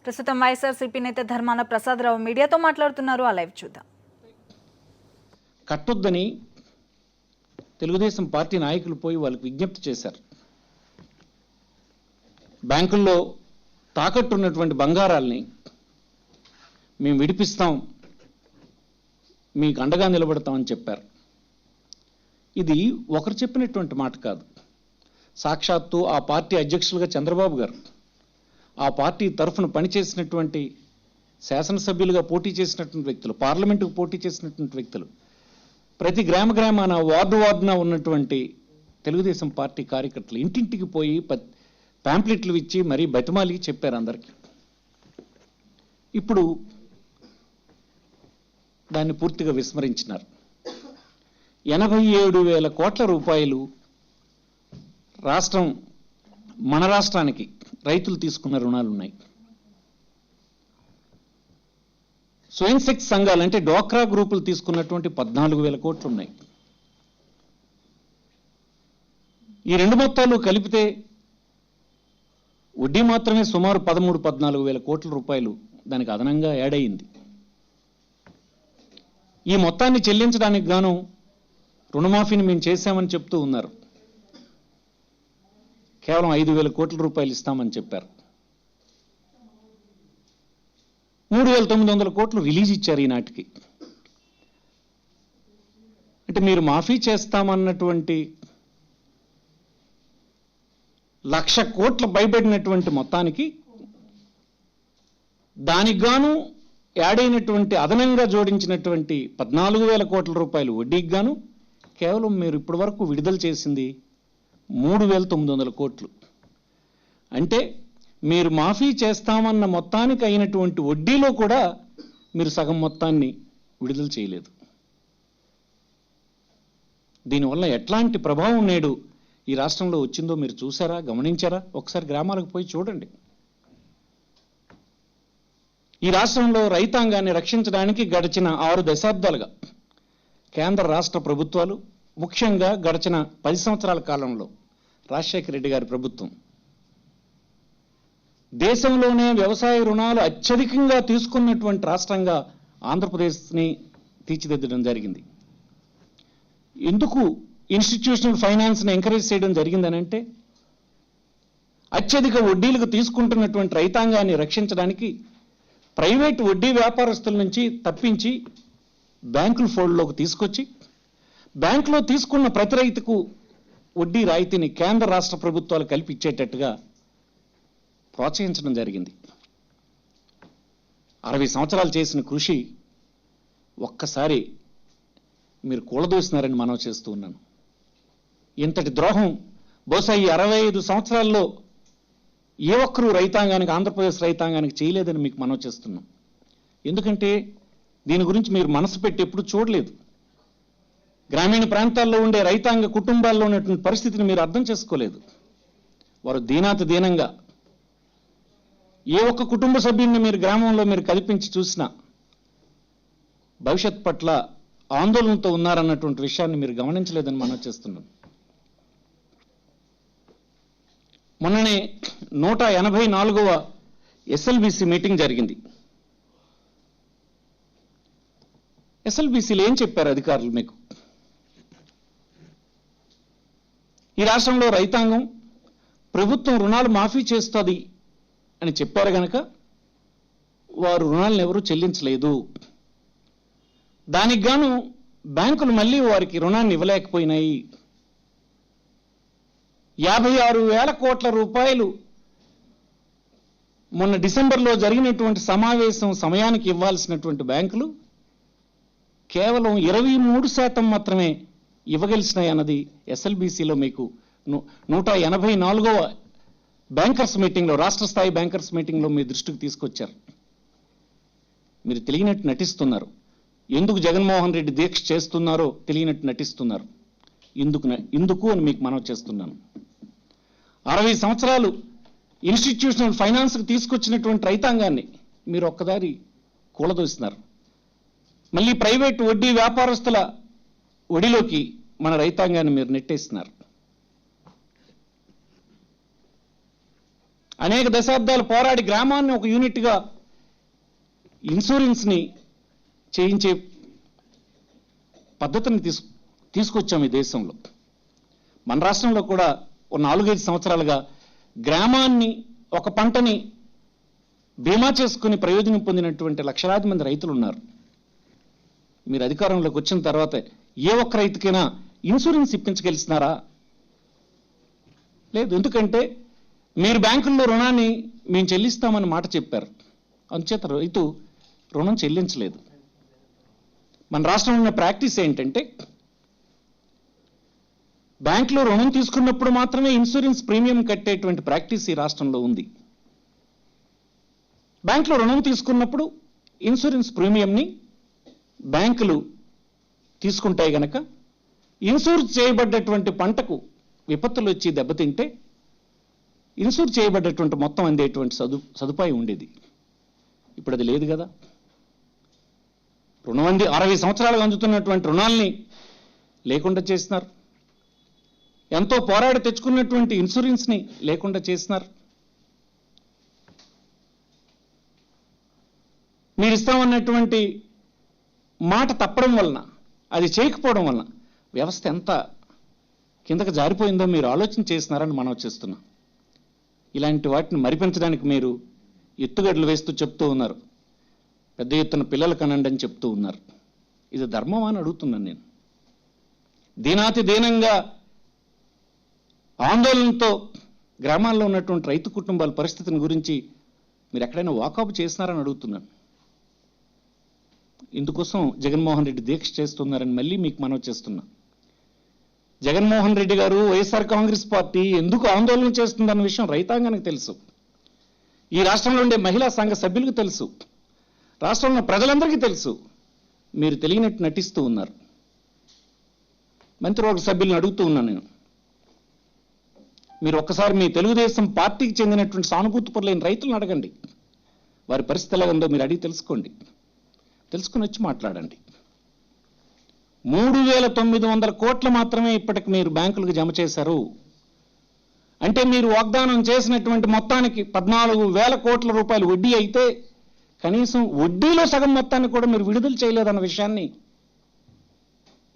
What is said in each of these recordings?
ప్రస్తుతం వైఎస్ఆర్సీపీ నేత ధర్మాన ప్రసాదరావు మీడియాతో మాట్లాడుతున్నారు. ఆ లైవ్ చూద్దాం. కట్టొద్దని తెలుగుదేశం పార్టీ నాయకులు పోయి వాళ్ళకి విజ్ఞప్తి చేశారు. బ్యాంకుల్లో తాకట్టున్నటువంటి బంగారాల్ని మేము విడిపిస్తాం, మీకు అండగా నిలబడతామని చెప్పారు. ఇది ఒకరు చెప్పినటువంటి మాట కాదు. సాక్షాత్తు ఆ పార్టీ అధ్యక్షులుగా చంద్రబాబు గారు, ఆ పార్టీ తరఫున పనిచేసినటువంటి శాసనసభ్యులుగా పోటీ చేసినటువంటి వ్యక్తులు, పార్లమెంటుకు పోటీ చేసినటువంటి వ్యక్తులు, ప్రతి గ్రామాన వార్డున ఉన్నటువంటి తెలుగుదేశం పార్టీ కార్యకర్తలు ఇంటింటికి పోయి ప్యాంప్లెట్లు ఇచ్చి మరీ బతిమాలి చెప్పారు అందరికీ. ఇప్పుడు దాన్ని పూర్తిగా విస్మరించినారు. 87,000 కోట్ల రూపాయలు మన రాష్ట్రానికి రైతులు తీసుకున్న రుణాలు ఉన్నాయి. స్వయం శక్తి సంఘాలు అంటే డ్వాక్రా గ్రూపులు తీసుకున్నటువంటి 14,000 కోట్లు ఉన్నాయి. ఈ రెండు మొత్తాలు కలిపితే వడ్డీ మాత్రమే సుమారు 13-14,000 కోట్ల రూపాయలు దానికి అదనంగా యాడ్ అయింది. ఈ మొత్తాన్ని చెల్లించడానికి గాను రుణమాఫీని మేము చేశామని చెప్తూ ఉన్నారు. కేవలం 5,000 కోట్ల రూపాయలు ఇస్తామని చెప్పారు. 3,900 కోట్లు రిలీజ్ ఇచ్చారు ఈనాటికి. అంటే మీరు మాఫీ చేస్తామన్నటువంటి 1,00,000 కోట్లు భయపడినటువంటి మొత్తానికి దానికి గాను యాడ్ అయినటువంటి అదనంగా జోడించినటువంటి 14,000 కోట్ల రూపాయలు వడ్డీకి గాను కేవలం మీరు ఇప్పటి వరకు విడుదల చేసింది 3,900 కోట్లు. అంటే మీరు మాఫీ చేస్తామన్న మొత్తానికి అయినటువంటి వడ్డీలో కూడా మీరు సగం మొత్తాన్ని విడుదల చేయలేదు. దీనివల్ల ఎట్లాంటి ప్రభావం నేడు ఈ రాష్ట్రంలో వచ్చిందో మీరు చూసారా, గమనించారా? ఒకసారి గ్రామాలకు పోయి చూడండి. ఈ రాష్ట్రంలో రైతాంగాన్ని రక్షించడానికి గడిచిన 6 దశాబ్దాలుగా కేంద్ర రాష్ట్ర ప్రభుత్వాలు, ముఖ్యంగా గడిచిన 10 సంవత్సరాల కాలంలో రాజశేఖర రెడ్డి గారి ప్రభుత్వం దేశంలోనే వ్యవసాయ రుణాలు అత్యధికంగా తీసుకున్నటువంటి రాష్ట్రంగా ఆంధ్రప్రదేశ్ని తీర్చిదిద్దడం జరిగింది. ఎందుకు ఇన్స్టిట్యూషనల్ ఫైనాన్స్ని ఎంకరేజ్ చేయడం జరిగిందనంటే అత్యధిక వడ్డీలకు తీసుకుంటున్నటువంటి రైతాంగాన్ని రక్షించడానికి ప్రైవేటు వడ్డీ వ్యాపారస్తుల నుంచి తప్పించి బ్యాంకుల ఫోల్డ్లోకి తీసుకొచ్చి బ్యాంకులో తీసుకున్న ప్రతి రైతుకు వడ్డీ రాయితీని కేంద్ర రాష్ట్ర ప్రభుత్వాలు కల్పించేటట్టుగా ప్రోత్సహించడం జరిగింది. 60 సంవత్సరాలు చేసిన కృషి ఒక్కసారి మీరు కూలదోసినారని మనవి చేస్తూ ఉన్నాను. ఇంతటి ద్రోహం బహుశా ఈ 65 సంవత్సరాల్లో ఏ ఒక్కరూ రైతాంగానికి, ఆంధ్రప్రదేశ్ రైతాంగానికి చేయలేదని మీకు మనవి చేస్తున్నాం. ఎందుకంటే దీని గురించి మీరు మనసు పెట్టి ఎప్పుడు చూడలేదు. గ్రామీణ ప్రాంతాల్లో ఉండే రైతాంగ కుటుంబాల్లో ఉన్నటువంటి పరిస్థితిని మీరు అర్థం చేసుకోలేదు. వారు దీనంగా ఏ ఒక్క కుటుంబ సభ్యుడిని మీరు గ్రామంలో మీరు కల్పించి చూసినా భవిష్యత్ పట్ల ఆందోళనతో ఉన్నారన్నటువంటి విషయాన్ని మీరు గమనించలేదని మనం చేస్తున్నాం. మొన్ననే 184వ ఎస్ఎల్బిసి మీటింగ్ జరిగింది. ఎస్ఎల్బిసిలో ఏం చెప్పారు అధికారులు మీకు? ఈ రాష్ట్రంలో రైతాంగం ప్రభుత్వం రుణాలు మాఫీ చేస్తుంది అని చెప్పారు గనక వారు రుణాలను ఎవరూ చెల్లించలేదు. దానికి గాను బ్యాంకులు మళ్ళీ వారికి రుణాన్ని ఇవ్వలేకపోయినాయి. 56,000 కోట్ల రూపాయలు మొన్న డిసెంబర్లో జరిగినటువంటి సమావేశం సమయానికి ఇవ్వాల్సినటువంటి బ్యాంకులు కేవలం 23% మాత్రమే ఇవ్వగలిసినాయి అన్నది ఎస్ఎల్బిసిలో మీకు 184వ బ్యాంకర్స్ మీటింగ్లో, రాష్ట్ర స్థాయి బ్యాంకర్స్ మీటింగ్లో మీ దృష్టికి తీసుకొచ్చారు. మీరు తెలియనట్టు నటిస్తున్నారు. ఎందుకు జగన్మోహన్ రెడ్డి దీక్ష చేస్తున్నారో తెలియనట్టు నటిస్తున్నారు. ఇందుకు అని మీకు మనవి చేస్తున్నాను. 60 సంవత్సరాలు ఇన్స్టిట్యూషనల్ ఫైనాన్స్కి తీసుకొచ్చినటువంటి రైతాంగాన్ని మీరు ఒక్కదారి కూలదోస్తున్నారు. మళ్ళీ ప్రైవేటు వడ్డీ వ్యాపారస్తుల ఒడిలోకి మన రైతాంగాన్ని మీరు నెట్టేస్తున్నారు. అనేక దశాబ్దాలు పోరాడి గ్రామాన్ని ఒక యూనిట్గా ఇన్సూరెన్స్ని చేయించే పద్ధతిని తీసుకొచ్చాం ఈ దేశంలో. మన రాష్ట్రంలో కూడా ఒక 4-5 సంవత్సరాలుగా గ్రామాన్ని, ఒక పంటని బీమా చేసుకుని ప్రయోజనం పొందినటువంటి లక్షలాది మంది రైతులు ఉన్నారు. మీరు అధికారంలోకి వచ్చిన తర్వాత ఏ ఒక్క రైతుకైనా ఇన్సూరెన్స్ ఇప్పించగలిసినారా? లేదు. ఎందుకంటే మీరు బ్యాంకుల్లో రుణాన్ని మేము చెల్లిస్తామని మాట చెప్పారు. అందుచేత రైతు రుణం చెల్లించలేదు. మన రాష్ట్రంలో ఉన్న ప్రాక్టీస్ ఏంటంటే బ్యాంకులో రుణం తీసుకున్నప్పుడు మాత్రమే ఇన్సూరెన్స్ ప్రీమియం కట్టేటువంటి ప్రాక్టీస్ ఈ రాష్ట్రంలో ఉంది. బ్యాంకులో రుణం తీసుకున్నప్పుడు ఇన్సూరెన్స్ ప్రీమియంని బ్యాంకులు తీసుకుంటాయి గనక ఇన్సూర్ చేయబడ్డటువంటి పంటకు విపత్తులు వచ్చి దెబ్బతింటే ఇన్సూర్ చేయబడ్డటువంటి మొత్తం అందేటువంటి సదుపాయం ఉండేది. ఇప్పుడు అది లేదు కదా. రుణం 60 సంవత్సరాలుగా అందుతున్నటువంటి రుణాల్ని లేకుండా చేస్తున్నారు. ఎంతో పోరాడి తెచ్చుకున్నటువంటి ఇన్సూరెన్స్ని లేకుండా చేస్తున్నారు. మీరు ఇస్తామన్నటువంటి మాట తప్పడం వలన, అది చేయకపోవడం వలన వ్యవస్థ ఎంత కిందకు జారిపోయిందో మీరు ఆలోచన చేస్తున్నారని మనం చేస్తున్నాం. ఇలాంటి వాటిని మరిపించడానికి మీరు ఎత్తుగడలు వేస్తూ చెప్తూ ఉన్నారు. పెద్ద ఎత్తున పిల్లలు కనండి అని చెప్తూ ఉన్నారు. ఇది ధర్మం అని అడుగుతున్నాను నేను. దీనాతి దీనంగా ఆందోళనతో గ్రామాల్లో ఉన్నటువంటి రైతు కుటుంబాల పరిస్థితిని గురించి మీరు ఎక్కడైనా వాకప్ చేస్తున్నారని అడుగుతున్నాను. ఇందుకోసం జగన్మోహన్ రెడ్డి దీక్ష చేస్తున్నారని మళ్ళీ మీకు మనవి చేస్తున్నా. జగన్మోహన్ రెడ్డి గారు, వైఎస్ఆర్ కాంగ్రెస్ పార్టీ ఎందుకు ఆందోళన చేస్తుందన్న విషయం రైతాంగానికి తెలుసు. ఈ రాష్ట్రంలో ఉండే మహిళా సంఘ సభ్యులకు తెలుసు. రాష్ట్రంలో ప్రజలందరికీ తెలుసు. మీరు తెలియనట్టు నటిస్తూ ఉన్నారు. మంత్రివర్గ సభ్యులను అడుగుతూ ఉన్నాను నేను. మీరు ఒక్కసారి మీ తెలుగుదేశం పార్టీకి చెందినటువంటి సానుభూతి పరులైన రైతులను అడగండి. వారి పరిస్థితి ఎలా ఉందో మీరు అడిగి తెలుసుకోండి. తెలుసుకుని వచ్చి మాట్లాడండి. 3,900 కోట్లు మాత్రమే ఇప్పటికి మీరు బ్యాంకులకు జమ చేశారు. అంటే మీరు వాగ్దానం చేసినటువంటి మొత్తానికి 14,000 కోట్ల రూపాయలు వడ్డీ అయితే కనీసం వడ్డీలో సగం మొత్తాన్ని కూడా మీరు విడుదల చేయలేదన్న విషయాన్ని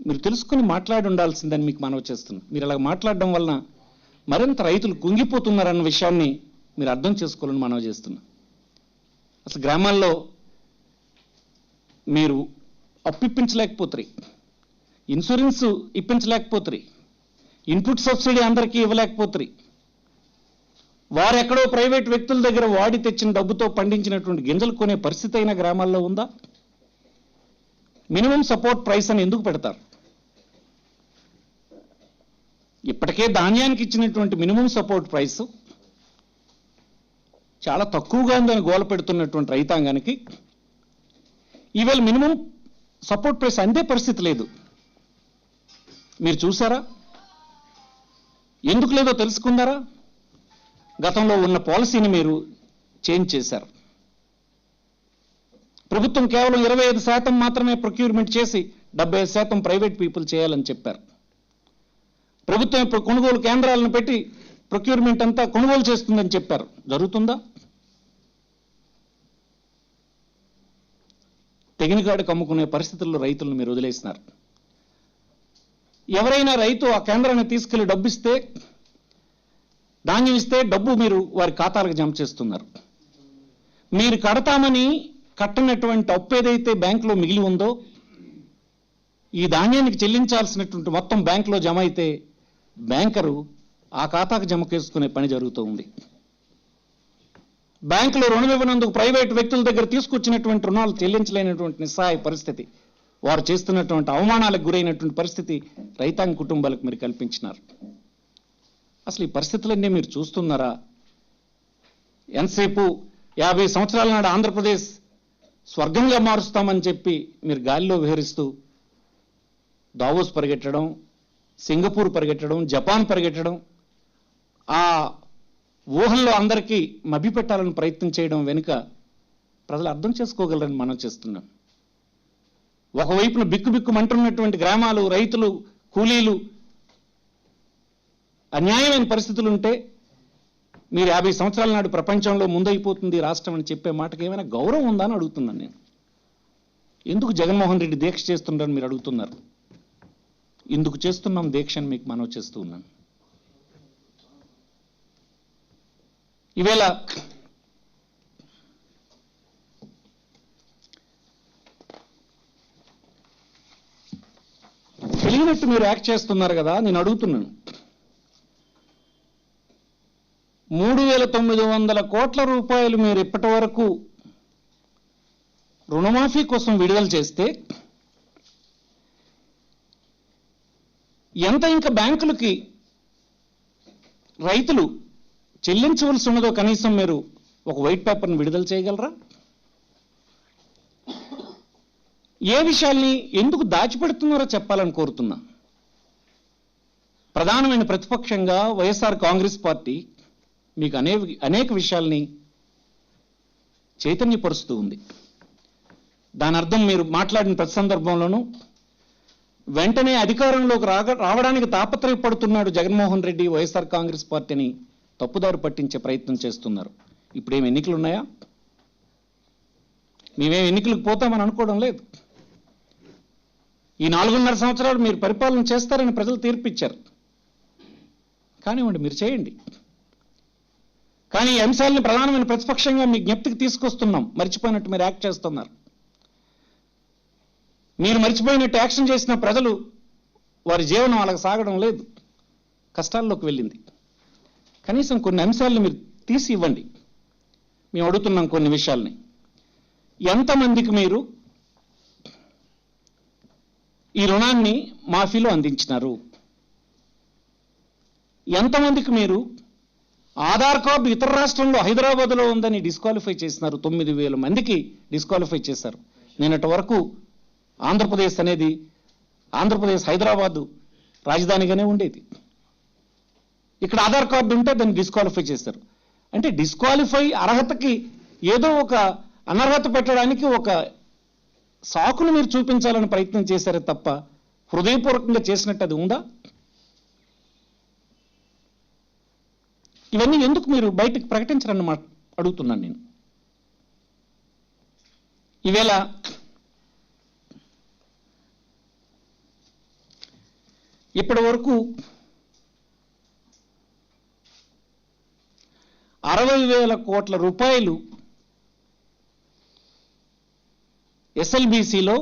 మీరు తెలుసుకుని మాట్లాడి ఉండాల్సిందని మీకు మనవి చేస్తున్నాను. మీరు అలా మాట్లాడడం వలన మరింత రైతులు కుంగిపోతున్నారన్న విషయాన్ని మీరు అర్థం చేసుకోవాలని మనవి చేస్తున్నాను. అసలు గ్రామాల్లో మీరు అప్పు ఇప్పించలేకపోతారు, ఇన్సూరెన్స్ ఇప్పించలేకపోతారు, ఇన్పుట్ సబ్సిడీ అందరికీ ఇవ్వలేకపోతారు. వారెక్కడో ప్రైవేట్ వ్యక్తుల దగ్గర వాడి తెచ్చిన డబ్బుతో పండించినటువంటి గింజలు కొనే పరిస్థితి అయినా గ్రామాల్లో ఉందా? మినిమం సపోర్ట్ ప్రైస్ అని ఎందుకు పెడతారు? ఇప్పటికే ధాన్యానికి ఇచ్చినటువంటి మినిమం సపోర్ట్ ప్రైస్ చాలా తక్కువగా ఉందని గోల పెడుతున్నటువంటి రైతాంగానికి ఈవేళ మినిమం సపోర్ట్ ప్రైస్ అందే పరిస్థితి లేదు. మీరు చూసారా? ఎందుకు లేదో తెలుసుకున్నారా? గతంలో ఉన్న పాలసీని మీరు చేంజ్ చేశారు. ప్రభుత్వం కేవలం 25% మాత్రమే ప్రొక్యూర్మెంట్ చేసి 75% ప్రైవేట్ పీపుల్ చేయాలని చెప్పారు. ప్రభుత్వం ఇప్పుడు కొనుగోలు కేంద్రాలను పెట్టి ప్రొక్యూర్మెంట్ అంతా కొనుగోలు చేస్తుందని చెప్పారు. జరుగుతుందా? తెగినగాడికి అమ్ముకునే పరిస్థితుల్లో రైతులను మీరు వదిలేసినారు. ఎవరైనా రైతు ఆ కేంద్రాన్ని తీసుకెళ్లి డబ్బు ఇస్తే, ధాన్యం ఇస్తే డబ్బు మీరు వారి ఖాతాలకు జమ చేస్తున్నారు. మీరు కడతామని కట్టనటువంటి అప్పు ఏదైతే బ్యాంకులో మిగిలి ఉందో, ఈ ధాన్యానికి చెల్లించాల్సినటువంటి మొత్తం బ్యాంకులో జమ అయితే బ్యాంకరు ఆ ఖాతాకు జమ చేసుకునే పని జరుగుతూ ఉంది. బ్యాంకులో రుణం ఇవ్వనందుకు ప్రైవేటు వ్యక్తుల దగ్గర తీసుకొచ్చినటువంటి రుణాలు చెల్లించలేనటువంటి నిస్సహాయ పరిస్థితి, వారు చేస్తున్నటువంటి అవమానాలకు గురైనటువంటి పరిస్థితి రైతాంగ కుటుంబాలకు మీరు కల్పించినారు. అసలు ఈ పరిస్థితులన్నీ మీరు చూస్తున్నారా? ఎంతసేపు 50 సంవత్సరాల నాడు ఆంధ్రప్రదేశ్ స్వర్గంగా మారుస్తామని చెప్పి మీరు గాలిలో విహరిస్తూ దావోస్ పరిగెట్టడం, సింగపూర్ పరిగెట్టడం, జపాన్ పరిగెట్టడం, ఆ ఊహల్లో అందరికీ మభ్యపెట్టాలని ప్రయత్నం చేయడం వెనుక ప్రజలు అర్థం చేసుకోగలరని మనం చేస్తున్నాం. ఒకవైపున బిక్కుబిక్కుమంటున్నటువంటి గ్రామాలు, రైతులు, కూలీలు అన్యాయమైన పరిస్థితులు ఉంటే మీరు 50 సంవత్సరాల నాడు ప్రపంచంలో ముందైపోతుంది రాష్ట్రం అని చెప్పే మాటకి ఏమైనా గౌరవం ఉందా అని అడుగుతున్నాను నేను. ఎందుకు జగన్మోహన్ రెడ్డి దీక్ష చేస్తుంటారని మీరు అడుగుతున్నారు. ఎందుకు చేస్తున్నాం దీక్షను మీకు మనవి చేస్తూ ఉన్నాను. ఈవేళ తెలియనట్టు మీరు యాక్ట్ చేస్తున్నారు కదా, నేను అడుగుతున్నాను. 3,900 కోట్ల రూపాయలు మీరు ఇప్పటి వరకు రుణమాఫీ కోసం విడుదల చేస్తే ఎంత ఇంకా బ్యాంకులకి రైతులు చెల్లించవలసి ఉన్నదో కనీసం మీరు ఒక వైట్ పేపర్ని విడుదల చేయగలరా? ఏ విషయాల్ని ఎందుకు దాచిపెడుతున్నారో చెప్పాలని కోరుతున్నా. ప్రధానమైన ప్రతిపక్షంగా వైఎస్ఆర్ కాంగ్రెస్ పార్టీ మీకు అనేక విషయాల్ని చైతన్యపరుస్తూ ఉంది. దాని అర్థం మీరు మాట్లాడిన ప్రతి సందర్భంలోనూ వెంటనే అధికారంలోకి రావడానికి తాపత్రయపడుతున్నాడు జగన్మోహన్ రెడ్డి, వైఎస్ఆర్ కాంగ్రెస్ పార్టీని తప్పుదారి పట్టించే ప్రయత్నం చేస్తున్నారు. ఇప్పుడేం ఎన్నికలు ఉన్నాయా? మేమేం ఎన్నికలకు పోతామని అనుకోవడం లేదు. ఈ 4.5 సంవత్సరాలు మీరు పరిపాలన చేస్తారని ప్రజలు తీర్పిచ్చారు. కానివ్వండి, మీరు చేయండి. కానీ ఈ అంశాలను ప్రధానమైన ప్రతిపక్షంగా మీ జ్ఞప్తికి తీసుకొస్తున్నాం. మర్చిపోయినట్టు మీరు యాక్ట్ చేస్తున్నారు. మీరు మర్చిపోయినట్టు యాక్షన్ చేసిన ప్రజలు వారి జీవనం అలాగ సాగడం లేదు, కష్టాల్లోకి వెళ్ళింది. కనీసం కొన్ని అంశాలను మీరు తీసి ఇవ్వండి. మేము అడుగుతున్నాం కొన్ని విషయాల్ని. ఎంతమందికి మీరు ఈ రుణాన్ని మాఫీలో అందించినారు? ఎంతమందికి మీరు ఆధార్ కార్డు ఇతర రాష్ట్రంలో హైదరాబాద్లో ఉందని డిస్క్వాలిఫై చేసినారు? 9,000 మందికి డిస్క్వాలిఫై చేశారు. నిన్నటి వరకు ఆంధ్రప్రదేశ్ అనేది హైదరాబాదు రాజధానిగానే ఉండేది. ఇక్కడ ఆధార్ కార్డు ఉంటే దాన్ని డిస్క్వాలిఫై చేశారు. అంటే డిస్క్వాలిఫై అర్హతకి ఏదో ఒక అనర్హత పెట్టడానికి ఒక సాకును మీరు చూపించాలని ప్రయత్నం చేశారే తప్ప హృదయపూర్వకంగా చేసినట్టు అది ఉందా? ఇవన్నీ ఎందుకు మీరు బయటకు ప్రకటించరని అడుగుతున్నాను నేను. ఈవేళ ఇప్పటి వరకు 60,000 కోట్ల రూపాయలు ఎస్ఎల్బిసిలో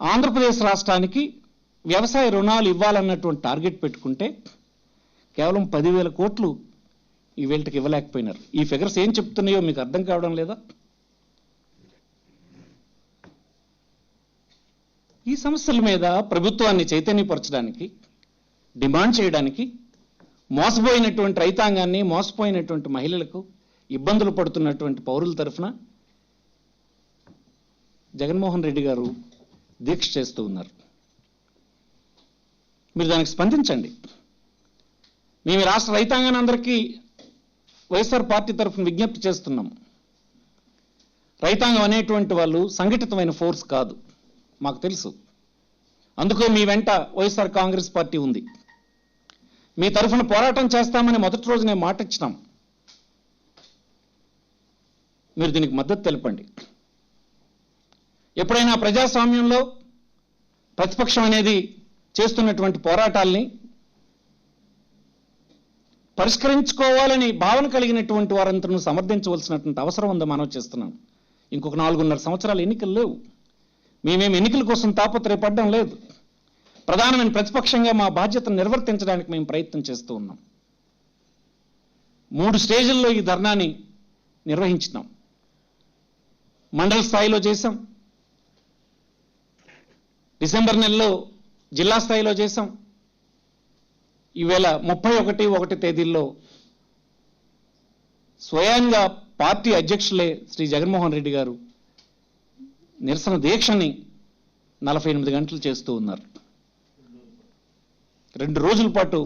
ఆంధ్రప్రదేశ్ రాష్ట్రానికి వ్యవసాయ రుణాలు ఇవ్వాలన్నటువంటి టార్గెట్ పెట్టుకుంటే కేవలం 10,000 కోట్లు ఈ వేళకి ఇవ్వలేకపోయినారు. ఈ ఫిగర్స్ ఏం చెప్తున్నాయో మీకు అర్థం కావడం లేదా? ఈ సమస్యల మీద ప్రభుత్వాన్ని చైతన్యపరచడానికి, డిమాండ్ చేయడానికి మోసపోయినటువంటి రైతాంగాన్ని, మోసపోయినటువంటి మహిళలకు, ఇబ్బందులు పడుతున్నటువంటి పౌరుల తరఫున జగన్మోహన్ రెడ్డి గారు దీక్ష చేస్తూ ఉన్నారు. మీరు దానికి స్పందించండి. మేము రాష్ట్ర రైతాంగాన్ని అందరికీ వైఎస్ఆర్ పార్టీ తరఫున విజ్ఞప్తి చేస్తున్నాం. రైతాంగం అనేటువంటి వాళ్ళు సంఘటితమైన ఫోర్స్ కాదు, మాకు తెలుసు. అందుకే మీ వెంట వైఎస్ఆర్ కాంగ్రెస్ పార్టీ ఉంది. మీ తరఫున పోరాటం చేస్తామని మొదటి రోజునే మాట ఇచ్చినాం. మీరు దీనికి మద్దతు తెలపండి. ఎప్పుడైనా ప్రజాస్వామ్యంలో ప్రతిపక్షం అనేది చేస్తున్నటువంటి పోరాటాల్ని పరిష్కరించుకోవాలని భావన కలిగినటువంటి వారంతను సమర్థించవలసినటువంటి అవసరం ఉందని మనం చేస్తున్నాం. ఇంకొక 4.5 సంవత్సరాలు ఎన్నికలు లేవు. మేమేం ఎన్నికల కోసం తాపత్రయపడడం లేదు. ప్రధానమైన ప్రతిపక్షంగా మా బాధ్యతను నిర్వర్తించడానికి మేము ప్రయత్నం చేస్తూ ఉన్నాం. 3 స్టేజ్ల్లో ఈ ధర్నాని నిర్వహించినాం. మండల స్థాయిలో చేశాం, డిసెంబర్ నెలలో జిల్లా స్థాయిలో చేశాం. ఈవేళ 31 తేదీల్లో స్వయంగా పార్టీ అధ్యక్షులే శ్రీ జగన్మోహన్ రెడ్డి గారు నిరసన దీక్షని 48 గంటలు చేస్తూ ఉన్నారు. 2 రోజుల పాటు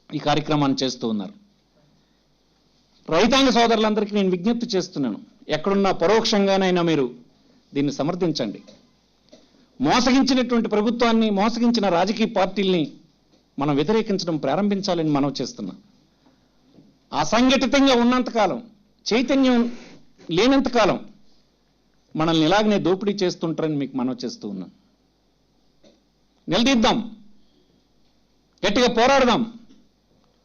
ఈ కార్యక్రమాన్ని చేస్తూ ఉన్నారు. రైతాంగ సోదరులందరికీ నేను విజ్ఞప్తి చేస్తున్నాను, ఎక్కడున్నా పరోక్షంగానైనా మీరు దీన్ని సమర్థించండి. మోసగించినటువంటి ప్రభుత్వాన్ని, మోసగించిన రాజకీయ పార్టీల్ని మనం వ్యతిరేకించడం ప్రారంభించాలని మనం చేస్తున్నాం. అసంఘటితంగా ఉన్నంతకాలం, చైతన్యం లేనంతకాలం మనల్ని ఇలాగనే దోపిడీ చేస్తుంటారని మీకు మనవి చేస్తూ ఉన్నాను. నిలదీద్దాం, గట్టిగా పోరాడదాం,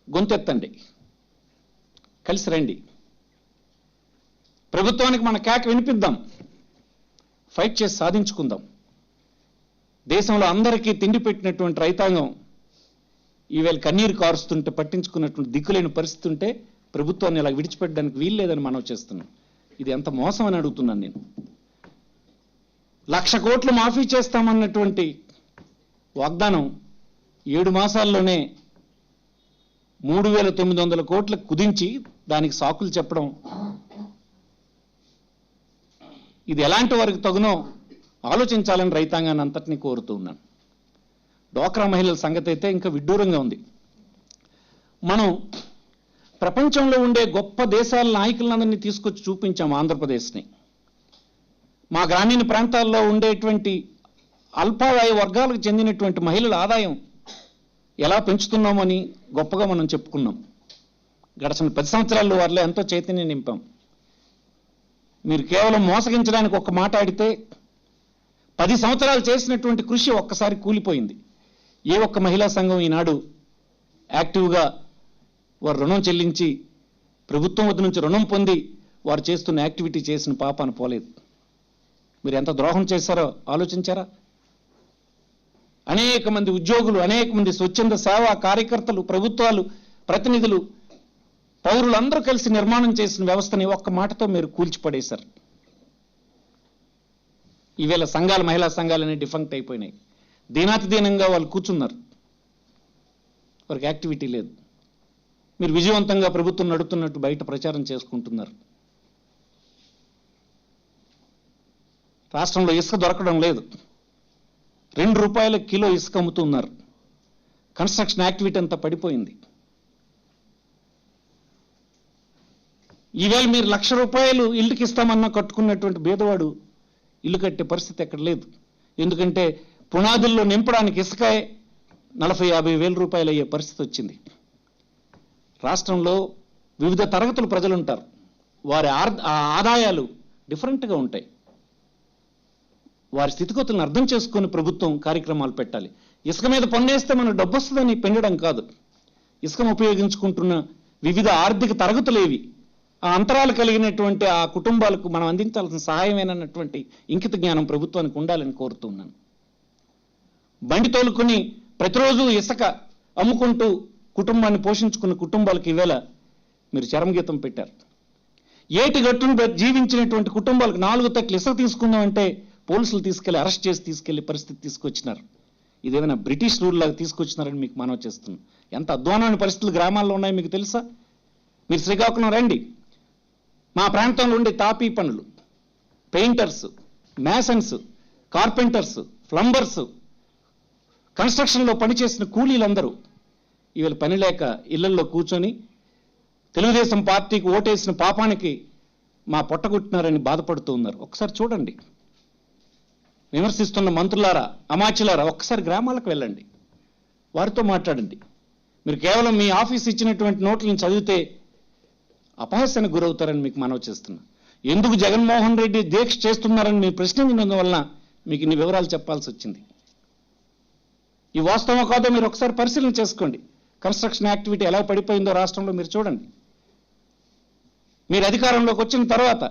గొంతెత్తండి, కలిసి రండి, ప్రభుత్వానికి మన కేక వినిపిద్దాం, ఫైట్ చేసి సాధించుకుందాం. దేశంలో అందరికీ తిండి పెట్టినటువంటి రైతాంగం ఈవేళ కన్నీరు కారుస్తుంటే పట్టించుకున్నటువంటి దిక్కులేని పరిస్థితి ఉంటే ప్రభుత్వాన్ని ఇలా విడిచిపెట్టడానికి వీల్లేదని మనవి చేస్తున్నాం. ఇది ఎంత మోసం అని అడుగుతున్నాను నేను. 1,00,000 కోట్లు మాఫీ చేస్తామన్నటువంటి వాగ్దానం 7 మాసాల్లోనే 3,900 కోట్లకు కుదించి దానికి సాకులు చెప్పడం, ఇది ఎలాంటి వారికి తగునో ఆలోచించాలని రైతాంగాన్ని అంతటినీ కోరుతూ ఉన్నాను. డ్వాక్రా మహిళల సంగతి అయితే ఇంకా విడ్డూరంగా ఉంది. మనం ప్రపంచంలో ఉండే గొప్ప దేశాల నాయకులందరినీ తీసుకొచ్చి చూపించాం ఆంధ్రప్రదేశ్ని. మా గ్రామీణ ప్రాంతాల్లో ఉండేటువంటి అల్పాదాయ వర్గాలకు చెందినటువంటి మహిళల ఆదాయం ఎలా పెంచుతున్నామని గొప్పగా మనం చెప్పుకున్నాం. గడిచిన 10 సంవత్సరాల్లో వారిలో ఎంతో చైతన్యం నింపాం. మీరు కేవలం మోసగించడానికి ఒక్క మాట ఆడితే 10 సంవత్సరాలు చేసినటువంటి కృషి ఒక్కసారి కూలిపోయింది. ఏ ఒక్క మహిళా సంఘం ఈనాడు యాక్టివ్గా వారు రుణం చెల్లించి ప్రభుత్వం వద్ద నుంచి రుణం పొంది వారు చేస్తున్న యాక్టివిటీ చేసిన పాపాన పోలేదు. మీరు ఎంత ద్రోహం చేశారో ఆలోచించారా? అనేక మంది ఉద్యోగులు, అనేక మంది స్వచ్ఛంద సేవా కార్యకర్తలు, ప్రభుత్వాలు, ప్రతినిధులు, పౌరులందరూ కలిసి నిర్మాణం చేసిన వ్యవస్థని ఒక్క మాటతో మీరు కూల్చిపడేశారు. ఈవేళ సంఘాలు, మహిళా సంఘాలనే డిఫంక్ట్ అయిపోయినాయి. దీనాతి దీనంగా వాళ్ళు కూర్చున్నారు, వారికి యాక్టివిటీ లేదు. మీరు విజయవంతంగా ప్రభుత్వం నడుపుతున్నట్టు బయట ప్రచారం చేసుకుంటున్నారు. రాష్ట్రంలో ఇసుక దొరకడం లేదు. ₹2 కిలో ఇసుక అమ్ముతున్నారు. కన్స్ట్రక్షన్ యాక్టివిటీ అంతా పడిపోయింది. ఈవేళ మీరు ₹1,00,000 ఇల్లుకి ఇస్తామన్నా కట్టుకున్నటువంటి పేదవాడు ఇల్లు కట్టే పరిస్థితి ఎక్కడ లేదు. ఎందుకంటే పునాదుల్లో నింపడానికి ఇసుకే 40,000-50,000 రూపాయలు అయ్యే పరిస్థితి వచ్చింది. రాష్ట్రంలో వివిధ తరగతుల ప్రజలు ఉంటారు. వారి ఆదాయాలు డిఫరెంట్గా ఉంటాయి. వారి స్థితిగతులను అర్థం చేసుకొని ప్రభుత్వం కార్యక్రమాలు పెట్టాలి. ఇసుక మీద పన్నేస్తే మనకు డబ్బు వస్తుందని పెంచడం కాదు. ఇసుకను ఉపయోగించుకుంటున్న వివిధ ఆర్థిక తరగతులేవి, ఆ అంతరాలు కలిగినటువంటి ఆ కుటుంబాలకు మనం అందించాల్సిన సహాయమేనన్నటువంటి ఇంకిత జ్ఞానం ప్రభుత్వానికి ఉండాలని కోరుతున్నాను. బండి తోలుకుని ప్రతిరోజు ఇసుక అమ్ముకుంటూ కుటుంబాన్ని పోషించుకున్న కుటుంబాలకు ఈవేళ మీరు చరమగీతం పెట్టారు. ఏటి గట్టును జీవించినటువంటి కుటుంబాలకు 4 తట్ల ఇసుక తీసుకుందామంటే పోలీసులు తీసుకెళ్లి అరెస్ట్ చేసి తీసుకెళ్లే పరిస్థితి తీసుకొచ్చినారు. ఇదేమైనా బ్రిటిష్ రూల్ లాగా తీసుకొచ్చినారని మీకు మనవి చేస్తున్నాం. ఎంత అధ్వానమైన పరిస్థితులు గ్రామాల్లో ఉన్నాయో మీకు తెలుసా? మీరు శ్రీకాకుళం రండి. మా ప్రాంతంలో ఉండే తాపీ పనులు, పెయింటర్స్, మేసన్స్, కార్పెంటర్స్, ప్లంబర్స్, కన్స్ట్రక్షన్లో పనిచేసిన కూలీలందరూ ఇవాళ పని లేక ఇళ్లల్లో కూర్చొని తెలుగుదేశం పార్టీకి ఓటేసిన పాపానికి మా పొట్టగొట్టినారని బాధపడుతూ ఉన్నారు. ఒకసారి చూడండి. విమర్శిస్తున్న మంత్రులారా, అమాత్యులారా, ఒక్కసారి గ్రామాలకు వెళ్ళండి, వారితో మాట్లాడండి. మీరు కేవలం మీ ఆఫీస్ ఇచ్చినటువంటి నోట్లను చదివితే అపహాస్యానికి గురవుతారని మీకు మనవి చేస్తున్నా. ఎందుకు జగన్మోహన్ రెడ్డి దీక్ష చేస్తున్నారని మీరు ప్రశ్నించినందువలన మీకు ఇన్ని వివరాలు చెప్పాల్సి వచ్చింది. ఈ వాస్తవం కాదో మీరు ఒకసారి పరిశీలన చేసుకోండి. కన్స్ట్రక్షన్ యాక్టివిటీ ఎలా పడిపోయిందో రాష్ట్రంలో మీరు చూడండి. మీరు అధికారంలోకి వచ్చిన తర్వాత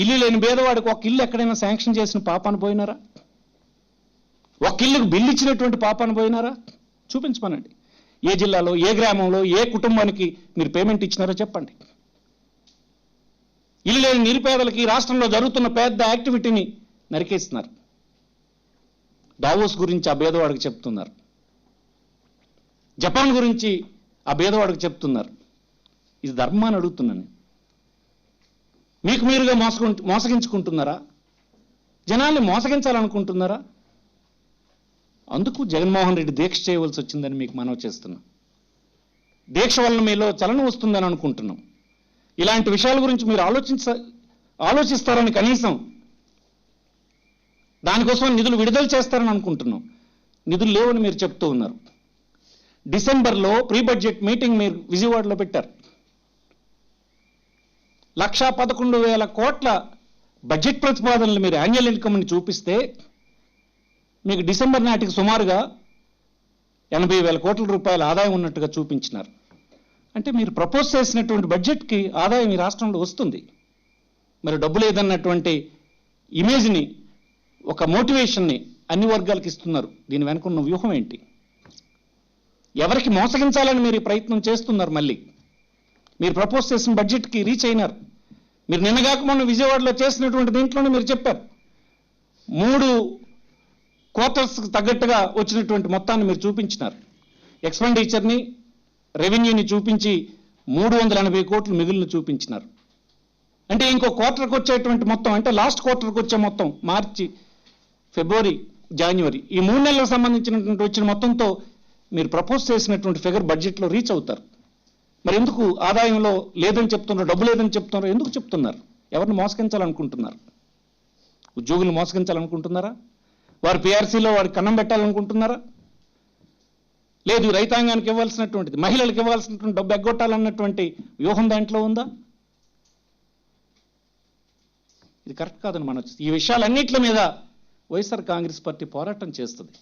ఇల్లు లేని పేదవాడికి ఒక ఇల్లు ఎక్కడైనా శాంక్షన్ చేసిన పాపాను పోయినారా? ఒక ఇల్లుకు బిల్లు ఇచ్చినటువంటి పాపాను పోయినారా? చూపించమనండి. ఏ జిల్లాలో, ఏ గ్రామంలో, ఏ కుటుంబానికి మీరు పేమెంట్ ఇచ్చినారో చెప్పండి. ఇల్లు లేని నిరుపేదలకి రాష్ట్రంలో జరుగుతున్న పెద్ద యాక్టివిటీని నరికేస్తున్నారు. దావోస్ గురించి ఆ పేదవాడికి చెప్తున్నారు, జపాన్ గురించి ఆ పేదవాడికి చెప్తున్నారు. ఇది ధర్మాన్ని అడుగుతున్నాను. మీకు మీరుగా మోసగించుకుంటున్నారా? జనాల్ని మోసగించాలనుకుంటున్నారా? అందుకు జగన్మోహన్ రెడ్డి దీక్ష చేయవలసి వచ్చిందని మీకు మనవి చేస్తున్నాం. దీక్ష వలన మీలో చలనం వస్తుందని అనుకుంటున్నాం. ఇలాంటి విషయాల గురించి మీరు ఆలోచిస్తారని కనీసం దానికోసం నిధులు విడుదల చేస్తారని అనుకుంటున్నాం. నిధులు లేవని మీరు చెప్తూ ఉన్నారు. డిసెంబర్లో ప్రీ బడ్జెట్ మీటింగ్ మీరు విజయవాడలో పెట్టారు. 1,11,000 కోట్ల బడ్జెట్ ప్రతిపాదనలు మీరు యాన్యువల్ ఇన్కమ్ని చూపిస్తే మీకు డిసెంబర్ నాటికి సుమారుగా 80,000 కోట్ల రూపాయల ఆదాయం ఉన్నట్టుగా చూపించినారు. అంటే మీరు ప్రపోజ్ చేసినటువంటి బడ్జెట్కి ఆదాయం ఈ రాష్ట్రంలో వస్తుంది. మరి డబ్బు లేదన్నటువంటి ఇమేజ్ని, ఒక మోటివేషన్ని అన్ని వర్గాలకు ఇస్తున్నారు. దీని వెనుక ఉన్న వ్యూహం ఏంటి? ఎవరికి మోసగించాలని మీరు ఈ ప్రయత్నం చేస్తున్నారు? మళ్ళీ మీరు ప్రపోజ్ చేసిన బడ్జెట్కి రీచ్ అయినారు. మీరు నిన్నగాక మొన్న విజయవాడలో చేసినటువంటి దీంట్లోనే మీరు చెప్పారు 3 క్వార్టర్స్కి తగ్గట్టుగా వచ్చినటువంటి మొత్తాన్ని మీరు చూపించినారు. ఎక్స్పెండిచర్ని, రెవెన్యూని చూపించి 380 కోట్లు మిగులును చూపించినారు. అంటే ఇంకో క్వార్టర్కి వచ్చేటువంటి మొత్తం, అంటే లాస్ట్ క్వార్టర్కి వచ్చే మొత్తం మార్చి, ఫిబ్రవరి, జనవరి, ఈ 3 నెలలకు సంబంధించినటువంటి వచ్చిన మొత్తంతో మీరు ప్రపోజ్ చేసినటువంటి ఫిగర్ బడ్జెట్లో రీచ్ అవుతారు. మరి ఎందుకు ఆదాయంలో లేదని చెప్తున్నారు, డబ్బు లేదని చెప్తున్నారు? ఎందుకు చెప్తున్నారు? ఎవరిని మోసగించాలనుకుంటున్నారు? ఉద్యోగులు మోసగించాలనుకుంటున్నారా? వారి పిఆర్సీలో వారికి కన్నం పెట్టాలనుకుంటున్నారా? లేదు, రైతాంగానికి ఇవ్వాల్సినటువంటిది, మహిళలకు ఇవ్వాల్సినటువంటి డబ్బు ఎగ్గొట్టాలన్నటువంటి వ్యూహం దాంట్లో ఉందా? ఇది కరెక్ట్ కాదని మనం ఈ విషయాలన్నింటి మీద వైఎస్ఆర్ కాంగ్రెస్ పార్టీ పోరాటం చేస్తుంది.